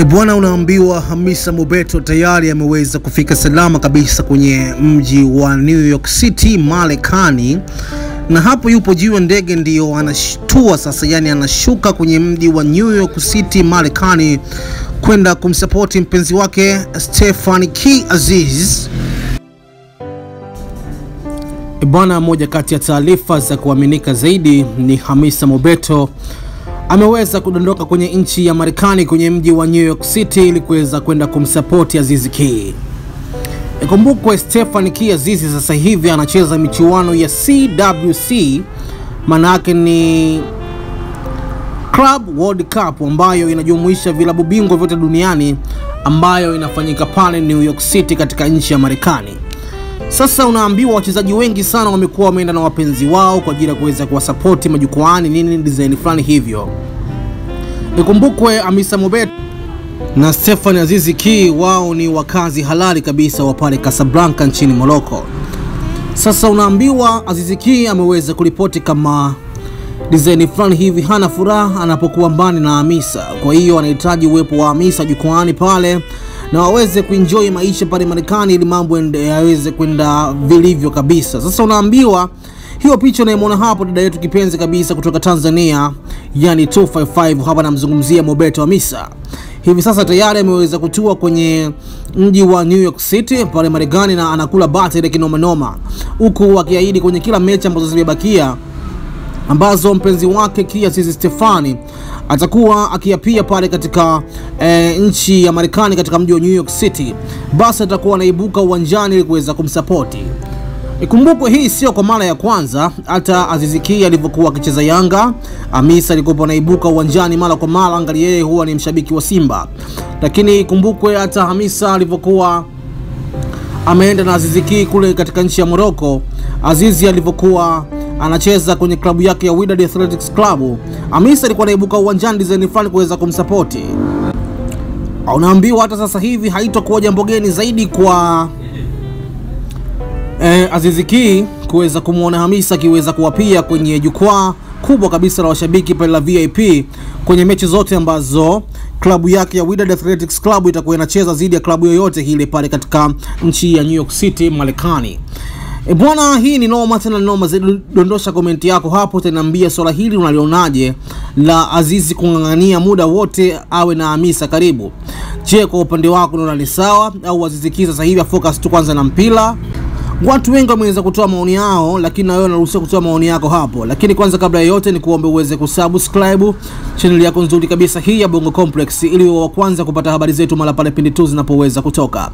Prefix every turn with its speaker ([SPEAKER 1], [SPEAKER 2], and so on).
[SPEAKER 1] Bwana, unaambiwa Hamisa Mobeto tayari ameweza kufika salama kabisa kwenye mji wa New York City, Marekani. Na hapo yupo juu ya ndege ndio anashtua sasa, yani anashuka kwenye mji wa New York City, Marekani kwenda kumsupport mpenzi wake Stephanie K Aziz. Bwana, moja kati ya taarifa za kuaminika zaidi ni Hamisa Mobeto ameweza kudondoka kwenye nchi ya Marekani kwenye mji wa New York City ili kuweza kwenda kumsupport Aziz Ki. Ikumbukwe Stephanie K Aziz sasa hivi anacheza michuano ya CWC, maana yake ni Club World Cup, ambayo inajumuisha vilabu bingwa vyote duniani, ambayo inafanyika pale New York City katika nchi ya Marekani. Sasa unaambiwa wachezaji wengi sana wamekuwa wameenda na wapenzi wao kwa ajili ya kuweza kuwasupport majukwaani nini design fulani hivyo. Ikumbukwe Hamisa Mobeto na Stephanie Aziz Ki wao ni wakazi halali kabisa wa pale Casablanca nchini Morocco. Sasa unaambiwa Aziz Ki ameweza kuripoti kama design fulani hivi hana furaha anapokuwa mbali na Hamisa. Kwa hiyo anahitaji uwepo wa Hamisa jukwaani pale na waweze kuenjoy maisha pale Marekani ili mambo yaweze kwenda vilivyo kabisa. Sasa unaambiwa hiyo picha unayemwona hapo dada yetu kipenzi kabisa kutoka Tanzania, yani 255, hapa namzungumzia Mobeto Hamisa. Hivi sasa tayari ameweza kutua kwenye mji wa New York City pale Marekani na anakula bata ile kinoma noma, huku akiahidi kwenye kila mechi ambazo zimebakia ambazo mpenzi wake K Aziz Stephanie atakuwa akiapia pale katika nchi ya Marekani katika mji wa New York City, basi atakuwa anaibuka uwanjani ili kuweza kumsupport. Ikumbukwe hii sio kwa mara ya kwanza, hata Aziz Ki alivyokuwa akicheza Yanga, Hamisa alikuwa anaibuka uwanjani mara kwa mara, angalia yeye huwa ni mshabiki wa Simba. Lakini ikumbukwe hata Hamisa alivyokuwa ameenda na Aziz Ki kule katika nchi ya Morocco, Aziz alivyokuwa anacheza kwenye klabu yake ya Wydad Athletics Club, Hamisa alikuwa anaibuka uwanjani design fulani kuweza kumsupport. Unaambiwa hata sasa hivi haitakuwa jambo geni zaidi kwa Aziz Ki kuweza kumuona Hamisa akiweza kuapia kwenye jukwaa kubwa kabisa la washabiki pale la VIP kwenye mechi zote ambazo klabu yake ya Wydad Athletics Club itakuwa inacheza dhidi ya klabu yoyote ile pale katika nchi ya New York City, Marekani. Bwana, hii ni noma tena noma. Dondosha komenti yako hapo, utaniambia swala hili unalionaje la Aziz kungangania muda wote awe na Hamisa karibu. Je, kwa upande wako unaona ni sawa au Aziz Ki sasa hivi focus tu kwanza na mpira? Watu wengi wameweza kutoa maoni yao, lakini na wewe unaruhusiwa kutoa maoni yako hapo. Lakini kwanza kabla ya yote ni kuombe uweze kusubscribe channel yako nzuri kabisa hii ya Bongo Complex ili uwe wa kwanza kupata habari zetu mara pale pindi tu zinapoweza kutoka.